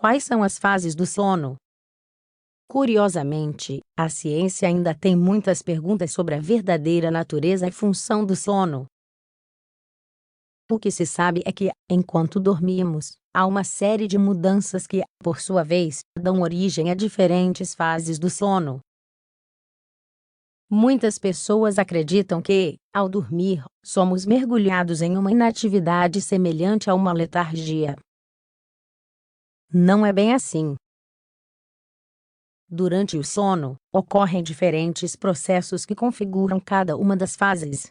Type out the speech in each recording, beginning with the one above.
Quais são as fases do sono? Curiosamente, a ciência ainda tem muitas perguntas sobre a verdadeira natureza e função do sono. O que se sabe é que, enquanto dormimos, há uma série de mudanças que, por sua vez, dão origem a diferentes fases do sono. Muitas pessoas acreditam que, ao dormir, somos mergulhados em uma inatividade semelhante a uma letargia. Não é bem assim. Durante o sono, ocorrem diferentes processos que configuram cada uma das fases.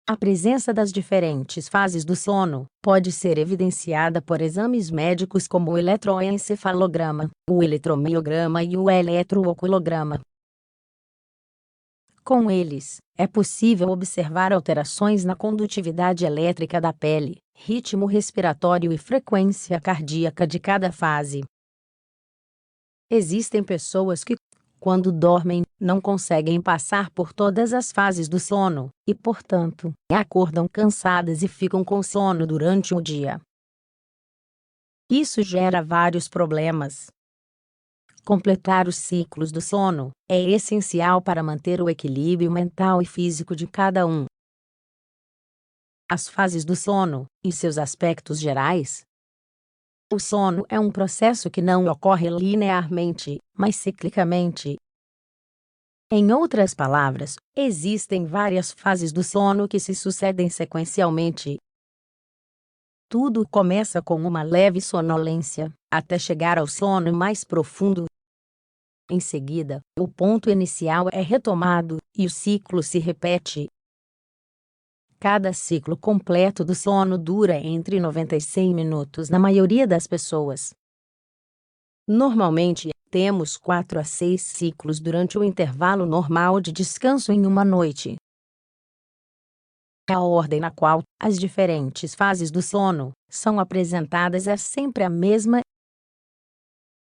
A presença das diferentes fases do sono pode ser evidenciada por exames médicos como o eletroencefalograma, o eletromiograma e o eletrooculograma. Com eles, é possível observar alterações na condutividade elétrica da pele, ritmo respiratório e frequência cardíaca de cada fase. Existem pessoas que, quando dormem, não conseguem passar por todas as fases do sono, e, portanto, acordam cansadas e ficam com sono durante o dia. Isso gera vários problemas. Completar os ciclos do sono é essencial para manter o equilíbrio mental e físico de cada um. As fases do sono e seus aspectos gerais. O sono é um processo que não ocorre linearmente, mas ciclicamente. Em outras palavras, existem várias fases do sono que se sucedem sequencialmente. Tudo começa com uma leve sonolência, até chegar ao sono mais profundo. Em seguida, o ponto inicial é retomado, e o ciclo se repete. Cada ciclo completo do sono dura entre 90 e 100 minutos na maioria das pessoas. Normalmente, temos 4 a 6 ciclos durante o intervalo normal de descanso em uma noite. A ordem na qual as diferentes fases do sono são apresentadas é sempre a mesma.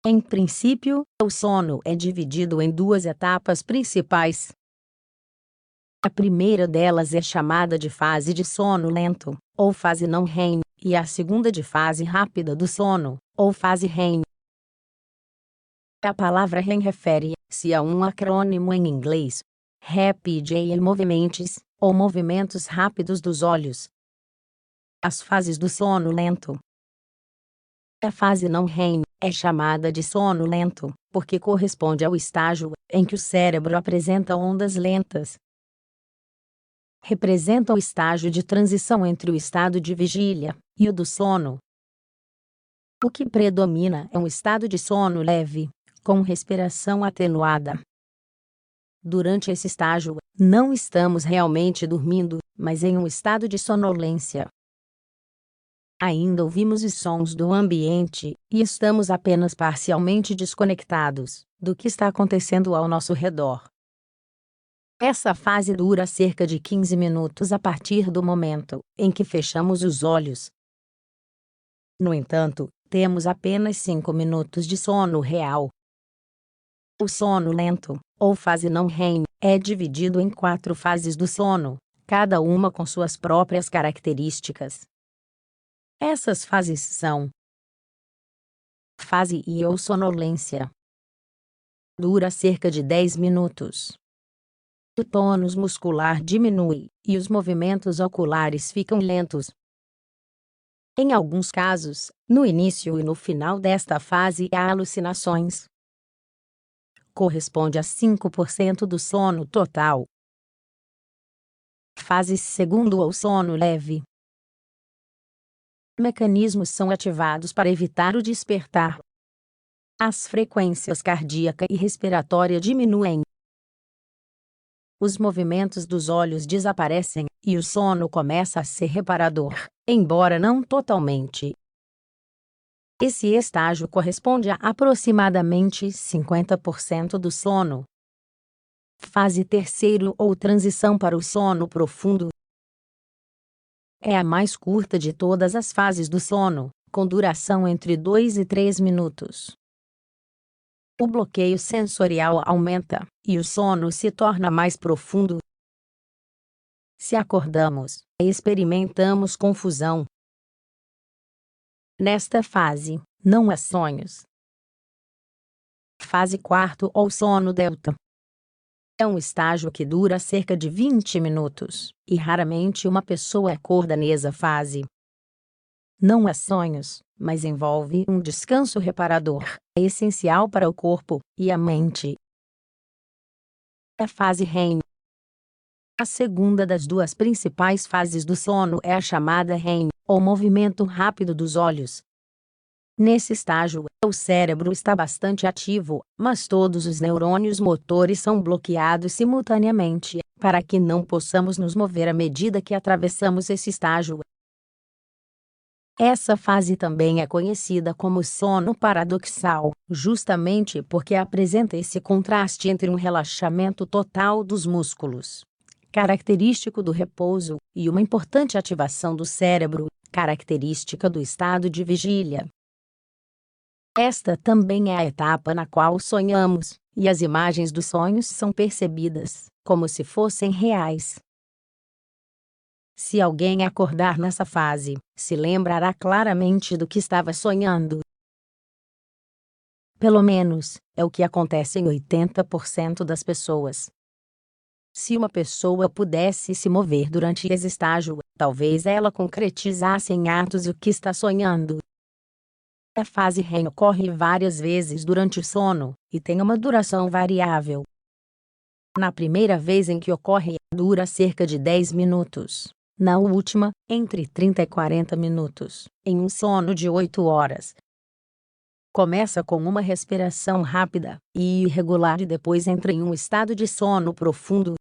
Em princípio, o sono é dividido em duas etapas principais. A primeira delas é chamada de fase de sono lento, ou fase não REM, e a segunda de fase rápida do sono, ou fase REM. A palavra REM refere-se a um acrônimo em inglês, Rapid Eye Movements, ou movimentos rápidos dos olhos. As fases do sono lento. A fase não REM é chamada de sono lento, porque corresponde ao estágio em que o cérebro apresenta ondas lentas. Representa o estágio de transição entre o estado de vigília e o do sono. O que predomina é um estado de sono leve, com respiração atenuada. Durante esse estágio, não estamos realmente dormindo, mas em um estado de sonolência. Ainda ouvimos os sons do ambiente, e estamos apenas parcialmente desconectados do que está acontecendo ao nosso redor. Essa fase dura cerca de 15 minutos a partir do momento em que fechamos os olhos. No entanto, temos apenas 5 minutos de sono real. O sono lento, ou fase não REM, é dividido em 4 fases do sono, cada uma com suas próprias características. Essas fases são: fase I ou sonolência. Dura cerca de 10 minutos. O tônus muscular diminui, e os movimentos oculares ficam lentos. Em alguns casos, no início e no final desta fase há alucinações. Corresponde a 5% do sono total. Fase segundo ou sono leve. Mecanismos são ativados para evitar o despertar. As frequências cardíaca e respiratória diminuem. Os movimentos dos olhos desaparecem, e o sono começa a ser reparador, embora não totalmente. Esse estágio corresponde a aproximadamente 50% do sono. Fase terceiro ou transição para o sono profundo. É a mais curta de todas as fases do sono, com duração entre 2 e 3 minutos. O bloqueio sensorial aumenta, e o sono se torna mais profundo. Se acordamos, experimentamos confusão. Nesta fase, Não é sonhos. Fase 4 ou sono delta. É um estágio que dura cerca de 20 minutos, e raramente uma pessoa acorda nessa fase. Não é sonhos, mas envolve um descanso reparador, essencial para o corpo e a mente. É fase REM. A segunda das duas principais fases do sono é a chamada REM, ou movimento rápido dos olhos. Nesse estágio, o cérebro está bastante ativo, mas todos os neurônios motores são bloqueados simultaneamente, para que não possamos nos mover à medida que atravessamos esse estágio. Essa fase também é conhecida como sono paradoxal, justamente porque apresenta esse contraste entre um relaxamento total dos músculos, característico do repouso, e uma importante ativação do cérebro, característica do estado de vigília. Esta também é a etapa na qual sonhamos, e as imagens dos sonhos são percebidas como se fossem reais. Se alguém acordar nessa fase, se lembrará claramente do que estava sonhando. Pelo menos, é o que acontece em 80% das pessoas. Se uma pessoa pudesse se mover durante esse estágio, talvez ela concretizasse em atos o que está sonhando. A fase REM ocorre várias vezes durante o sono, e tem uma duração variável. Na primeira vez em que ocorre, dura cerca de 10 minutos. Na última, entre 30 e 40 minutos, em um sono de 8 horas. Começa com uma respiração rápida e irregular e depois entra em um estado de sono profundo,